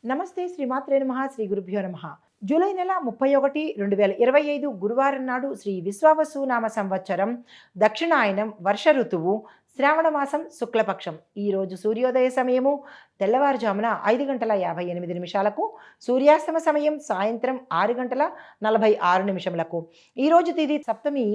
నమస్తే శ్రీమాత్రే నమః శ్రీ గురుభ్యో నమః. జూలై నెల 31, 2025 గురువారం నాడు శ్రీ విశ్వావసు నామ సంవత్సరం దక్షిణాయనం వర్ష ఋతువు శ్రావణ మాసం శుక్లపక్షం. ఈరోజు సూర్యోదయ సమయము తెల్లవారుజామున 5:58, సూర్యాస్తమ సమయం సాయంత్రం 6:46. ఈరోజు తిథి సప్తమి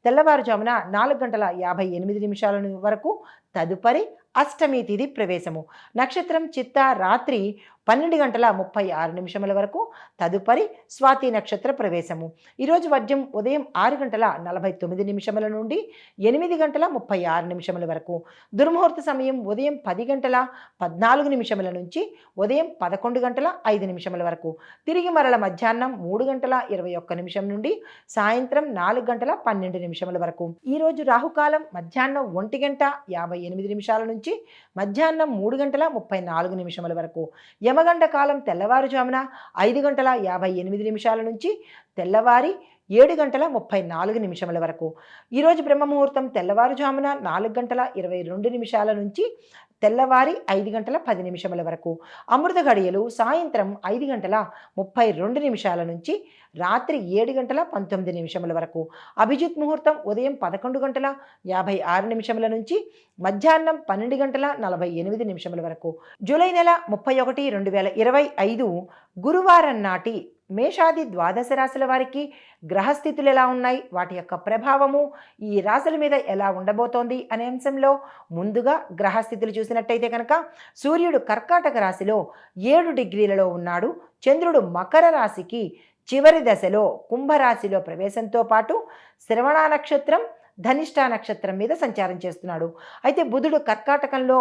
తెల్లవారుజామున 4:58 వరకు, తదుపరి అష్టమి తిథి ప్రవేశము. నక్షత్రం చిత్త రాత్రి 12:36 వరకు, తదుపరి స్వాతి నక్షత్ర ప్రవేశము. ఈరోజు వర్జ్యం ఉదయం 6:49 నుండి 8:36 వరకు. దుర్ముహూర్త సమయం ఉదయం 10:14 నుంచి ఉదయం 11:05 వరకు. తిరిగి మరల మధ్యాహ్నం 3:21 నుండి సాయంత్రం 4:12 వరకు. ఈరోజు రాహుకాలం మధ్యాహ్నం 1:58 నుంచి మధ్యాహ్నం 3:34 వరకు. యమగండ కాలం తెల్లవారుజామున 5:58 నుంచి తెల్లవారి 7:34 వరకు. ఈరోజు బ్రహ్మముహూర్తం తెల్లవారుజామున 4:22 నుంచి తెల్లవారి 5:10 వరకు. అమృత గడియలు సాయంత్రం 5:32 నుంచి రాత్రి 7:19 వరకు. అభిజిత్ ముహూర్తం ఉదయం 11:56 నుంచి మధ్యాహ్నం 12:48 వరకు. జూలై నెల 31, 2025 గురువారం నాటి మేషాది ద్వాదశ రాశుల వారికి గ్రహస్థితులు ఎలా ఉన్నాయి, వాటి యొక్క ప్రభావము ఈ రాశుల మీద ఎలా ఉండబోతోంది అనే అంశంలో ముందుగా గ్రహస్థితులు చూసినట్టయితే కనుక సూర్యుడు కర్కాటక రాశిలో 7 డిగ్రీలలో ఉన్నాడు. చంద్రుడు మకర రాశికి చివరి దశలో కుంభరాశిలో ప్రవేశంతో పాటు శ్రవణ నక్షత్రం, ధనిష్ట నక్షత్రం మీద సంచారం చేస్తున్నాడు. అయితే బుధుడు కర్కాటకంలో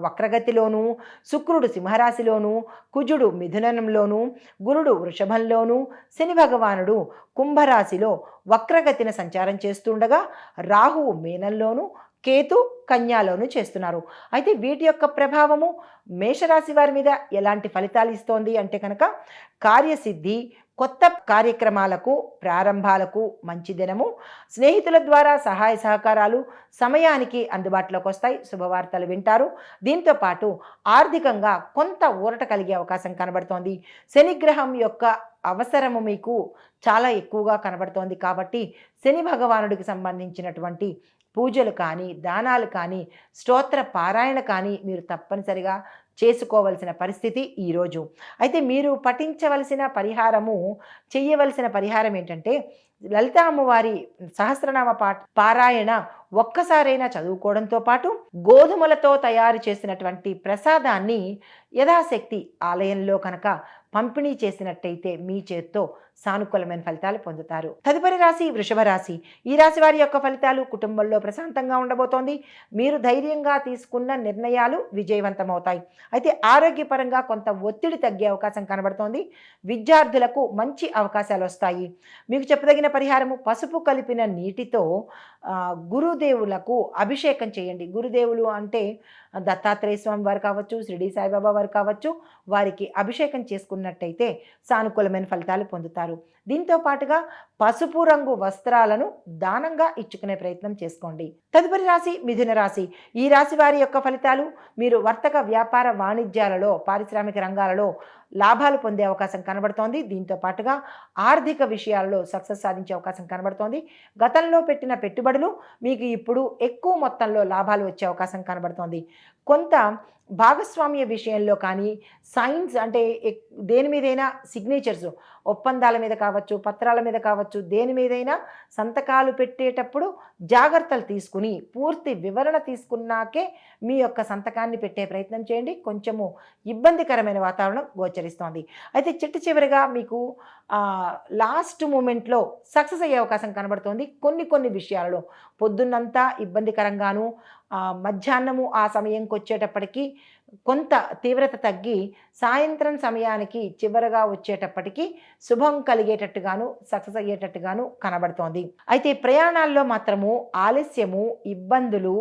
వక్రగతిలోను, శుక్రుడు సింహరాశిలోను, కుజుడు మిథునంలోను, గురుడు వృషభంలోను, శని భగవానుడు కుంభరాశిలో వక్రగతిన సంచారం చేస్తుండగా రాహువు మీనంలోను, కేతు కన్యాలోను చేస్తున్నారు. అయితే వీటి యొక్క ప్రభావము మేషరాశి వారి మీద ఎలాంటి ఫలితాలు ఇస్తోంది అంటే కనుక కార్యసిద్ధి, కొత్త కార్యక్రమాలకు ప్రారంభాలకు మంచి దినము, స్నేహితుల ద్వారా సహాయ సహకారాలు సమయానికి అందుబాటులోకి వస్తాయి, శుభవార్తలు వింటారు. దీంతోపాటు ఆర్థికంగా కొంత ఊరట కలిగే అవకాశం కనబడుతోంది. శనిగ్రహం యొక్క అవసరము మీకు చాలా ఎక్కువగా కనబడుతోంది కాబట్టి శని భగవానుడికి సంబంధించినటువంటి పూజలు కానీ, దానాలు కానీ, స్తోత్ర పారాయణ కానీ మీరు తప్పనిసరిగా చేసుకోవలసిన పరిస్థితి ఈరోజు. అయితే మీరు పఠించవలసిన పరిహారము, చెయ్యవలసిన పరిహారం ఏంటంటే లలితా అమ్మవారి సహస్రనామ పారాయణ ఒక్కసారైనా చదువుకోవడంతో పాటు గోధుమలతో తయారు చేసినటువంటి ప్రసాదాన్ని యథాశక్తి ఆలయంలో కనుక పంపిణీ చేసినట్టయితే మీ చేత్తో సానుకూలమైన ఫలితాలు పొందుతారు. తదుపరి రాశి వృషభ రాశి. ఈ రాశి వారి యొక్క ఫలితాలు కుటుంబంలో ప్రశాంతంగా ఉండబోతోంది. మీరు ధైర్యంగా తీసుకున్న నిర్ణయాలు విజయవంతమవుతాయి. అయితే ఆరోగ్యపరంగా కొంత ఒత్తిడి తగ్గే అవకాశం కనబడుతోంది. విద్యార్థులకు మంచి అవకాశాలు వస్తాయి. మీకు చెప్పదగిన పరిహారము పసుపు కలిపిన నీటితో గురుదేవులకు అభిషేకం చేయండి. గురుదేవులు అంటే దత్తాత్రేయ స్వామి వారు కావచ్చు, షిరిడి సాయిబాబా వారు కావచ్చు, వారికి అభిషేకం చేసుకున్నట్టయితే సానుకూలమైన ఫలితాలు పొందుతారు. దీంతో పాటుగా పసుపు రంగు వస్త్రాలను దానంగా ఇచ్చుకునే ప్రయత్నం చేసుకోండి. తదుపరి రాశి మిథున రాశి. ఈ రాశి వారి యొక్క ఫలితాలు మీరు వర్తక వ్యాపార వాణిజ్యాలలో, పారిశ్రామిక రంగాలలో లాభాలు పొందే అవకాశం కనబడుతోంది. దీంతో పాటుగా ఆర్థిక విషయాల్లో సక్సెస్ సాధించే అవకాశం కనబడుతోంది. గతంలో పెట్టిన పెట్టుబడులు మీకు ఇప్పుడు ఎక్కువ మొత్తంలో లాభాలు వచ్చే అవకాశం కనబడుతోంది. కొంత భాగస్వామ్య విషయంలో కానీ, సైన్స్ అంటే దేని మీదైనా సిగ్నేచర్స్, ఒప్పందాల మీద కావచ్చు, పత్రాల మీద కావచ్చు, దేని మీదైనా సంతకాలు పెట్టేటప్పుడు జాగ్రత్తలు తీసుకుని పూర్తి వివరణ తీసుకున్నాకే మీ యొక్క సంతకాన్ని పెట్టే ప్రయత్నం చేయండి. కొంచెము ఇబ్బందికరమైన వాతావరణం గోచరిస్తోంది. అయితే చివరిగా మీకు లాస్ట్ మూమెంట్లో సక్సెస్ అయ్యే అవకాశం కనబడుతోంది. కొన్ని విషయాలలో పొద్దున్నంతా ఇబ్బందికరంగాను, మధ్యాహ్నము ఆ సమయంకి వచ్చేటప్పటికి కొంత తీవ్రత తగ్గి సాయంత్రం సమయానికి చివరగా వచ్చేటప్పటికి శుభం కలిగేటట్టుగాను, సక్సెస్ అయ్యేటట్టుగాను కనబడుతోంది. అయితే ప్రయాణాల్లో మాత్రము ఆలస్యము, ఇబ్బందులు,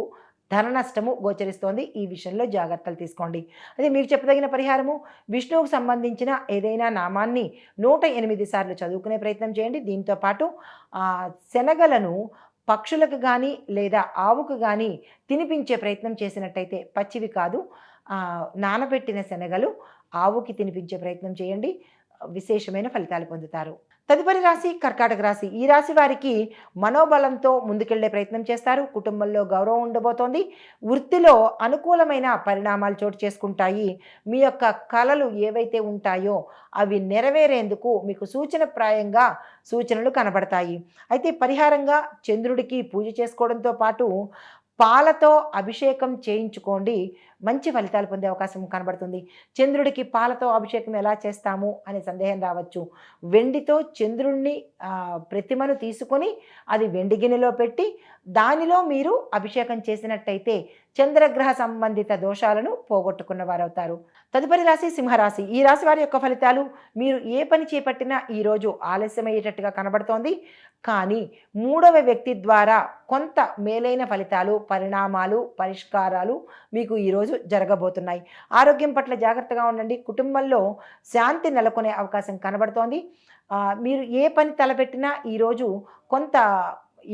ధన నష్టము గోచరిస్తోంది. ఈ విషయంలో జాగ్రత్తలు తీసుకోండి. అదే మీకు చెప్పదగిన పరిహారము విష్ణువుకు సంబంధించిన ఏదైనా నామాన్ని 108 సార్లు చదువుకునే ప్రయత్నం చేయండి. దీంతోపాటు శనగలను పక్షులకు కానీ లేదా ఆవుకు కానీ తినిపించే ప్రయత్నం చేసినట్టయితే, పచ్చివి కాదు, నానబెట్టిన శనగలు ఆవుకి తినిపించే ప్రయత్నం చేయండి. విశేషమైన ఫలితాలు పొందుతారు. తదుపరి రాశి కర్కాటక రాశి. ఈ రాశి వారికి మనోబలంతో ముందుకెళ్లే ప్రయత్నం చేస్తారు. కుటుంబంలో గౌరవం ఉండబోతోంది. వృత్తిలో అనుకూలమైన పరిణామాలు చోటు చేసుకుంటాయి. మీ యొక్క కలలు ఏవైతే ఉంటాయో అవి నెరవేరేందుకు మీకు సూచనప్రాయంగా సూచనలు కనబడతాయి. అయితే పరిహారంగా చంద్రుడికి పూజ చేసుకోవడంతో పాటు పాలతో అభిషేకం చేయించుకోండి. మంచి ఫలితాలు పొందే అవకాశం కనబడుతుంది. చంద్రుడికి పాలతో అభిషేకం ఎలా చేస్తాము అనే సందేహం రావచ్చు. వెండితో చంద్రుణ్ణి ప్రతిమను తీసుకొని అది వెండి గిన్నెలో పెట్టి దానిలో మీరు అభిషేకం చేసినట్టయితే చంద్రగ్రహ సంబంధిత దోషాలను పోగొట్టుకున్న వారవుతారు. తదుపరి రాశి సింహరాశి. ఈ రాశి వారి యొక్క ఫలితాలు, మీరు ఏ పని చేపట్టినా ఈరోజు ఆలస్యమయ్యేటట్టుగా కనబడుతోంది. కానీ మూడవ వ్యక్తి ద్వారా కొంత మేలైన ఫలితాలు, పరిణామాలు, పరిష్కారాలు మీకు ఈరోజు జరగబోతున్నాయి. ఆరోగ్యం పట్ల జాగ్రత్తగా ఉండండి. కుటుంబంలో శాంతి నెలకొనే అవకాశం కనబడుతోంది. మీరు ఏ పని తలపెట్టినా ఈరోజు కొంత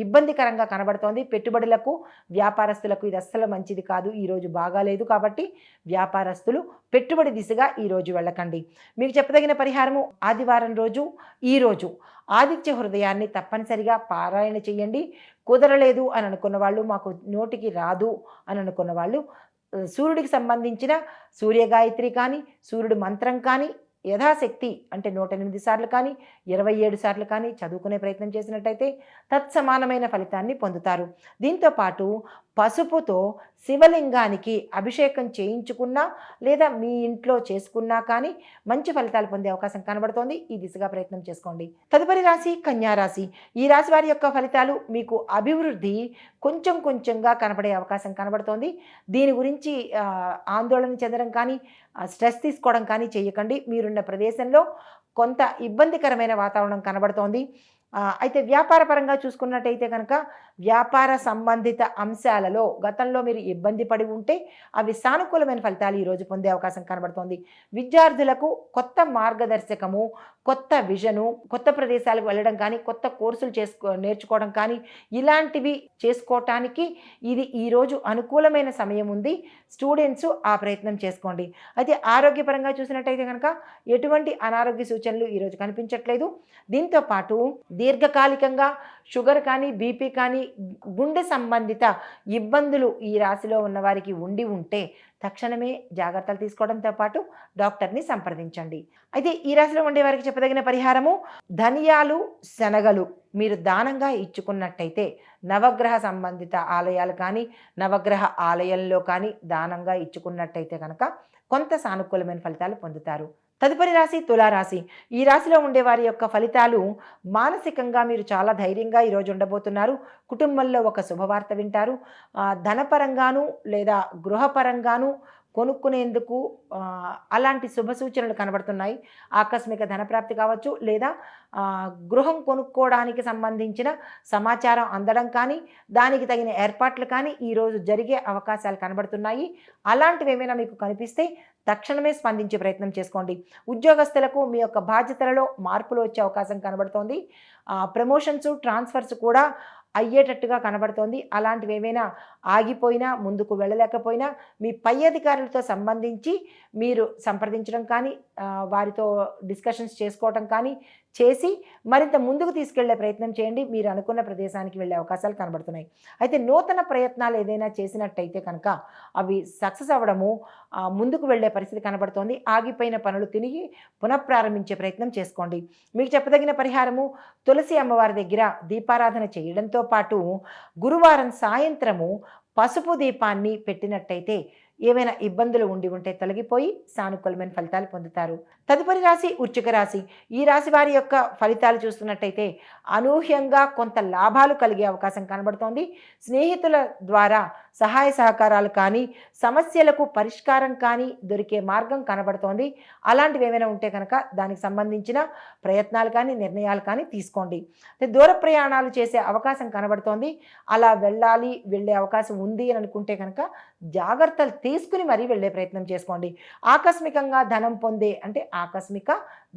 ఇబ్బందికరంగా కనబడుతోంది. పెట్టుబడులకు, వ్యాపారస్తులకు ఇది అస్సలు మంచిది కాదు. ఈరోజు బాగాలేదు కాబట్టి వ్యాపారస్తులు పెట్టుబడి దిశగా ఈరోజు వెళ్ళకండి. మీకు చెప్పదగిన పరిహారము ఆదివారం రోజు ఈరోజు ఆదిత్య హృదయాన్ని తప్పనిసరిగా పారాయణ చేయండి. కుదరలేదు అని అనుకున్న వాళ్ళు, మాకు నోటికి రాదు అని అనుకున్న వాళ్ళు సూర్యుడికి సంబంధించిన సూర్యగాయత్రి కానీ, సూర్యుడి మంత్రం కానీ యథాశక్తి అంటే 108 సార్లు కానీ 27 సార్లు కానీ చదువుకునే ప్రయత్నం చేసినట్టయితే తత్సమానమైన ఫలితాన్ని పొందుతారు. దీంతోపాటు పసుపుతో శివలింగానికి అభిషేకం చేయించుకున్నా లేదా మీ ఇంట్లో చేసుకున్నా కానీ మంచి ఫలితాలు పొందే అవకాశం కనబడుతోంది. ఈ దిశగా ప్రయత్నం చేసుకోండి. తదుపరి రాశి కన్యారాశి. ఈ రాశి వారి యొక్క ఫలితాలు, మీకు అభివృద్ధి కొంచెం కొంచెంగా కనబడే అవకాశం కనబడుతోంది. దీని గురించి ఆందోళన చెందడం కానీ, స్ట్రెస్ తీసుకోవడం కానీ చేయకండి. మీరున్న ప్రదేశంలో కొంత ఇబ్బందికరమైన వాతావరణం కనబడుతోంది. అయితే వ్యాపార పరంగా చూసుకున్నట్టయితే కనుక వ్యాపార సంబంధిత అంశాలలో గతంలో మీరు ఇబ్బంది పడి ఉంటే అవి సానుకూలమైన ఫలితాలు ఈరోజు పొందే అవకాశం కనబడుతోంది. విద్యార్థులకు కొత్త మార్గదర్శకము, కొత్త విజను, కొత్త ప్రదేశాలకు వెళ్ళడం కానీ, కొత్త కోర్సులు నేర్చుకోవడం కానీ ఇలాంటివి చేసుకోవటానికి ఇది ఈరోజు అనుకూలమైన సమయం ఉంది. స్టూడెంట్స్ ఆ ప్రయత్నం చేసుకోండి. అయితే ఆరోగ్యపరంగా చూసినట్టయితే కనుక ఎటువంటి అనారోగ్య సూచనలు ఈరోజు కనిపించట్లేదు. దీంతోపాటు దీర్ఘకాలికంగా షుగర్ కానీ, బీపీ కానీ, గుండె సంబంధిత ఇబ్బందులు ఈ రాశిలో ఉన్నవారికి ఉంటే తక్షణమే జాగ్రత్తలు తీసుకోవడంతో పాటు డాక్టర్ని సంప్రదించండి. అయితే ఈ రాశిలో ఉండేవారికి చెప్పదగిన పరిహారము ధనియాలు, శనగలు మీరు దానంగా ఇచ్చుకున్నట్టయితే నవగ్రహ సంబంధిత ఆలయాలు కానీ, నవగ్రహ ఆలయంలో కానీ దానంగా ఇచ్చుకున్నట్టయితే కనుక కొంత సానుకూలమైన ఫలితాలు పొందుతారు. తదుపరి రాశి తులారాశి. ఈ రాశిలో ఉండేవారి యొక్క ఫలితాలు, మానసికంగా మీరు చాలా ధైర్యంగా ఈరోజు ఉండబోతున్నారు. కుటుంబంలో ఒక శుభవార్త వింటారు. ధనపరంగాను లేదా గృహపరంగాను కొనుక్కునేందుకు అలాంటి శుభ సూచనలు కనబడుతున్నాయి. ఆకస్మిక ధనప్రాప్తి కావచ్చు, లేదా గృహం కొనుక్కోవడానికి సంబంధించిన సమాచారం అందడం కానీ, దానికి తగిన ఏర్పాట్లు కానీ ఈరోజు జరిగే అవకాశాలు కనబడుతున్నాయి. అలాంటివి ఏమైనా మీకు కనిపిస్తే తక్షణమే స్పందించే ప్రయత్నం చేసుకోండి. ఉద్యోగస్తులకు మీ యొక్క బాధ్యతలలో మార్పులు వచ్చే అవకాశం కనబడుతోంది. ప్రమోషన్స్, ట్రాన్స్ఫర్స్ కూడా అయ్యేటట్టుగా కనబడుతోంది. అలాంటివి ఏమైనా ఆగిపోయినా, ముందుకు వెళ్ళలేకపోయినా మీ పై అధికారులతో సంబంధించి మీరు సంప్రదించడం కానీ, వారితో డిస్కషన్స్ చేసుకోవటం కానీ చేసి మరింత ముందుకు తీసుకెళ్లే ప్రయత్నం చేయండి. మీరు అనుకున్న ప్రదేశానికి వెళ్ళే అవకాశాలు కనబడుతున్నాయి. అయితే నూతన ప్రయత్నాలు ఏదైనా చేసినట్టయితే కనుక అవి సక్సెస్ అవ్వడము, ముందుకు వెళ్ళే పరిస్థితి కనబడుతోంది. ఆగిపోయిన పనులు తిరిగి పునఃప్రారంభించే ప్రయత్నం చేసుకోండి. మీకు చెప్పదగిన పరిహారము తులసి అమ్మవారి దగ్గర దీపారాధన చేయడంతో పాటు గురువారం సాయంత్రము పసుపు దీపాన్ని పెట్టినట్టయితే ఏమైనా ఇబ్బందులు ఉంటే తొలగిపోయి సానుకూలమైన ఫలితాలు పొందుతారు. తదుపరి రాశి వృశ్చిక రాశి. ఈ రాశి వారి యొక్క ఫలితాలు చూస్తున్నట్టయితే అనూహ్యంగా కొంత లాభాలు కలిగే అవకాశం కనబడుతోంది. స్నేహితుల ద్వారా సహాయ సహకారాలు కానీ, సమస్యలకు పరిష్కారం కానీ దొరికే మార్గం కనబడుతోంది. అలాంటివి ఏమైనా ఉంటే కనుక దానికి సంబంధించిన ప్రయత్నాలు కానీ, నిర్ణయాలు కానీ తీసుకోండి. దూర ప్రయాణాలు చేసే అవకాశం కనబడుతోంది. అలా వెళ్ళే అవకాశం ఉంది అని అనుకుంటే కనుక జాగ్రత్తలు తీసుకుని మరీ వెళ్ళే ప్రయత్నం చేసుకోండి. ఆకస్మికంగా ధనం పొందే అంటే ఆకస్మిక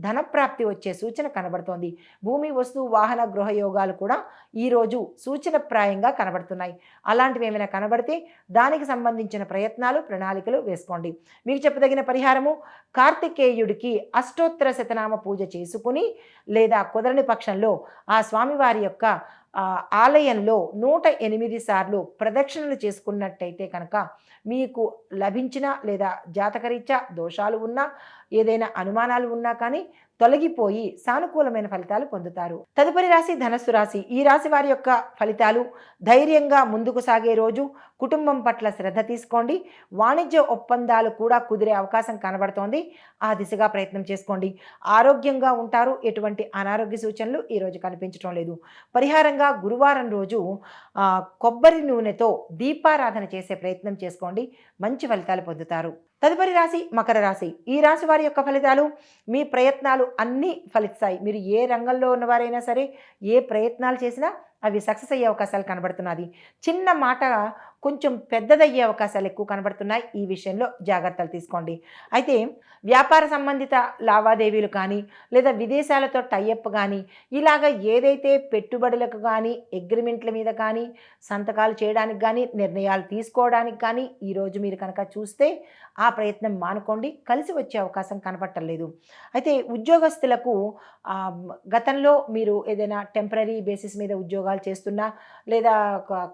ధనప్రాప్తి వచ్చే సూచన కనబడుతోంది. భూమి, వస్తువు, వాహన, గృహ యోగాలు కూడా ఈరోజు సూచనప్రాయంగా కనబడుతున్నాయి. అలాంటివి ఏమైనా కనబడితే కనబడితే దానికి సంబంధించిన ప్రయత్నాలు, ప్రణాళికలు వేసుకోండి. మీకు చెప్పదగిన పరిహారము, కార్తికేయుడికి అష్టోత్తర శతనామ పూజ చేసుకుని లేదా కుదరని పక్షంలో ఆ స్వామివారి యొక్క ఆలయంలో 108 సార్లు ప్రదక్షిణలు చేసుకున్నట్టయితే కనుక మీకు లభించిన లేదా జాతకరీత్యా దోషాలు ఉన్నా, ఏదైనా అనుమానాలు ఉన్నా కానీ తొలగిపోయి సానుకూలమైన ఫలితాలు పొందుతారు. తదుపరి రాశి ధనస్సు రాశి. ఈ రాశి వారి యొక్క ఫలితాలు, ధైర్యంగా ముందుకు సాగే రోజు, కుటుంబం పట్ల శ్రద్ధ తీసుకోండి, వాణిజ్య ఒప్పందాలు కూడా కుదిరే అవకాశం కనబడుతోంది, ఆ దిశగా ప్రయత్నం చేసుకోండి. ఆరోగ్యంగా ఉంటారు, ఎటువంటి అనారోగ్య సూచనలు ఈరోజు కనిపించడం లేదు. పరిహారంగా గురువారం రోజు కొబ్బరి నూనెతో దీపారాధన చేసే ప్రయత్నం చేసుకోండి, మంచి ఫలితాలు పొందుతారు. తదుపరి రాశి మకర రాశి. ఈ రాశి వారి యొక్క ఫలితాలు, మీ ప్రయత్నాలు అన్నీ ఫలిస్తాయి. మీరు ఏ రంగంలో ఉన్నవారైనా సరే, ఏ ప్రయత్నాలు చేసినా అవి సక్సెస్ అయ్యే అవకాశాలు కనబడుతున్నది. చిన్న మాట కొంచెం పెద్దదయ్యే అవకాశాలు ఎక్కువ కనబడుతున్నాయి. ఈ విషయంలో జాగ్రత్తలు తీసుకోండి. అయితే వ్యాపార సంబంధిత లావాదేవీలు కానీ లేదా విదేశాలతో టైఅప్ కానీ ఇలాగ ఏదైతే పెట్టుబడులకు కానీ అగ్రిమెంట్ల మీద కానీ సంతకాలు చేయడానికి కానీ నిర్ణయాలు తీసుకోవడానికి కానీ ఈరోజు మీరు కనుక చూస్తే ఆ ప్రయత్నం మానుకోండి, కలిసి వచ్చే అవకాశం కనపట్టలేదు. అయితే ఉద్యోగస్తులకు గతంలో మీరు ఏదైనా టెంపరీ బేసిస్ మీద ఉద్యోగాలు చేస్తున్నా లేదా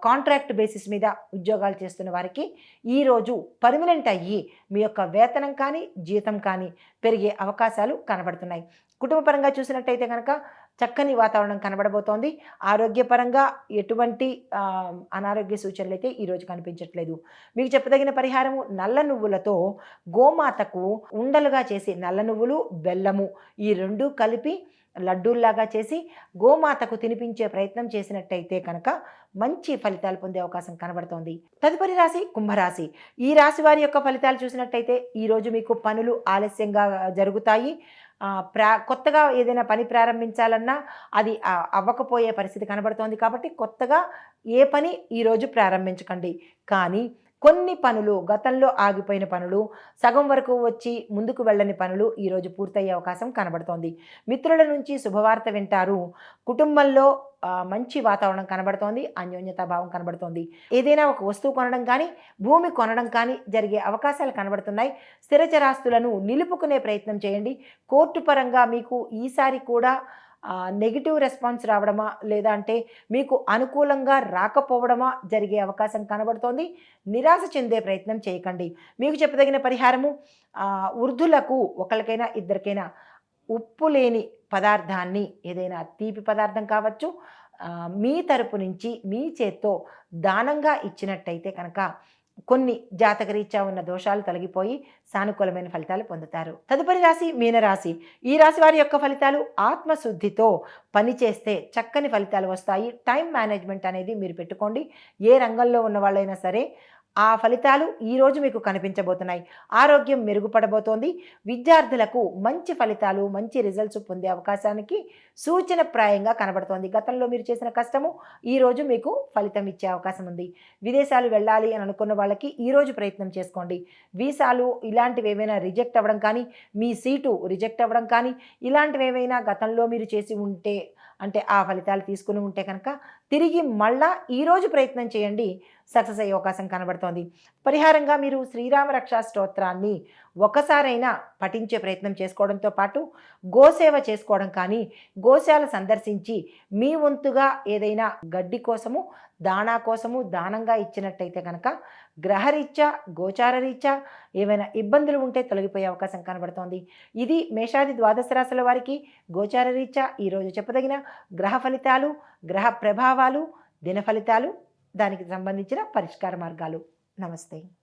కాంట్రాక్ట్ బేసిస్ మీద ఉద్యోగాలు చేస్తున్న వారికి ఈరోజు పర్మనెంట్ అయ్యి మీ యొక్క వేతనం కానీ జీతం కానీ పెరిగే అవకాశాలు కనబడుతున్నాయి. కుటుంబపరంగా చూసినట్టయితే కనుక చక్కని వాతావరణం కనబడబోతోంది. ఆరోగ్యపరంగా ఎటువంటి అనారోగ్య సూచనలు అయితే ఈరోజు కనిపించట్లేదు. మీకు చెప్పదగిన పరిహారము, నల్ల నువ్వులతో గోమాతకు ఉండలుగా చేసి నల్ల నువ్వులు బెల్లము ఈ రెండూ కలిపి లడ్డూల్లాగా చేసి గోమాతకు తినిపించే ప్రయత్నం చేసినట్టయితే కనుక మంచి ఫలితాలు పొందే అవకాశం కనబడుతోంది. తదుపరి రాశి కుంభరాశి. ఈ రాశి వారి యొక్క ఫలితాలు చూసినట్టయితే ఈరోజు మీకు పనులు ఆలస్యంగా జరుగుతాయి. కొత్తగా ఏదైనా పని ప్రారంభించాలన్నా అది అవ్వకపోయే పరిస్థితి కనబడుతోంది. కాబట్టి కొత్తగా ఏ పని ఈరోజు ప్రారంభించకండి. కానీ కొన్ని పనులు, గతంలో ఆగిపోయిన పనులు, సగం వరకు వచ్చి ముందుకు వెళ్ళని పనులు ఈరోజు పూర్తయ్యే అవకాశం కనబడుతోంది. మిత్రుల నుంచి శుభవార్త వింటారు. కుటుంబంలో మంచి వాతావరణం కనబడుతోంది, అన్యోన్యతా భావం కనబడుతోంది. ఏదైనా ఒక వస్తువు కొనడం కానీ భూమి కొనడం కానీ జరిగే అవకాశాలు కనబడుతున్నాయి. స్థిరచరాస్తులను నిలుపుకునే ప్రయత్నం చేయండి. కోర్టు పరంగా మీకు ఈసారి కూడా నెగిటివ్ రెస్పాన్స్ రావడమా లేదా అంటే మీకు అనుకూలంగా రాకపోవడమా జరిగే అవకాశం కనబడుతోంది. నిరాశ చెందే ప్రయత్నం చేయకండి. మీకు చెప్పదగిన పరిహారము, వృద్ధులకు ఒకరికైనా ఇద్దరికైనా ఉప్పు లేని పదార్థాన్ని, ఏదైనా తీపి పదార్థం కావచ్చు, మీ తరపు నుంచి మీ చేత్తో దానంగా ఇచ్చినట్టయితే కనుక కొన్ని జాతకరీత్యా ఉన్న దోషాలు తొలగిపోయి సానుకూలమైన ఫలితాలు పొందుతారు. తదుపరి రాశి మీనరాశి. ఈ రాశి వారి యొక్క ఫలితాలు, ఆత్మశుద్ధితో పనిచేస్తే చక్కని ఫలితాలు వస్తాయి. టైం మేనేజ్మెంట్ అనేది మీరు పెట్టుకోండి. ఏ రంగంలో ఉన్న వాళ్ళైనా సరే ఆ ఫలితాలు ఈరోజు మీకు కనిపించబోతున్నాయి. ఆరోగ్యం మెరుగుపడబోతోంది. విద్యార్థులకు మంచి ఫలితాలు, మంచి రిజల్ట్స్ పొందే అవకాశానికి సూచనప్రాయంగా కనబడుతోంది. గతంలో మీరు చేసిన కష్టము ఈరోజు మీకు ఫలితం ఇచ్చే అవకాశం ఉంది. విదేశాలు వెళ్ళాలి అని అనుకున్న వాళ్ళకి ఈరోజు ప్రయత్నం చేసుకోండి. వీసాలు ఇలాంటివి ఏమైనా రిజెక్ట్ అవ్వడం కానీ, మీ సీటు రిజెక్ట్ అవ్వడం కానీ ఇలాంటివి ఏమైనా గతంలో మీరు చేసి ఉంటే, అంటే ఆ ఫలితాలు తీసుకుని ఉంటే కనుక తిరిగి మళ్ళా ఈరోజు ప్రయత్నం చేయండి, సక్సెస్ అయ్యే అవకాశం కనబడుతోంది. పరిహారంగా మీరు శ్రీరామ రక్షా స్తోత్రాన్ని ఒకసారైనా పఠించే ప్రయత్నం చేసుకోవడంతో పాటు గోసేవ చేసుకోవడం కానీ, గోశాల సందర్శించి మీ వంతుగా ఏదైనా గడ్డి కోసము, దాణా కోసము దానంగా ఇచ్చినట్టయితే కనుక గ్రహరీత్యా, గోచారరీత్యా ఏమైనా ఇబ్బందులు ఉంటే తొలగిపోయే అవకాశం కనబడుతోంది. ఇది మేషాది ద్వాదశ రాశుల వారికి గోచారరీత్యా ఈరోజు చెప్పదగిన గ్రహ ఫలితాలు, గ్రహ ప్రభావాలు, దిన ఫలితాలు, దానికి సంబంధించిన పరిష్కార మార్గాలు. నమస్తే.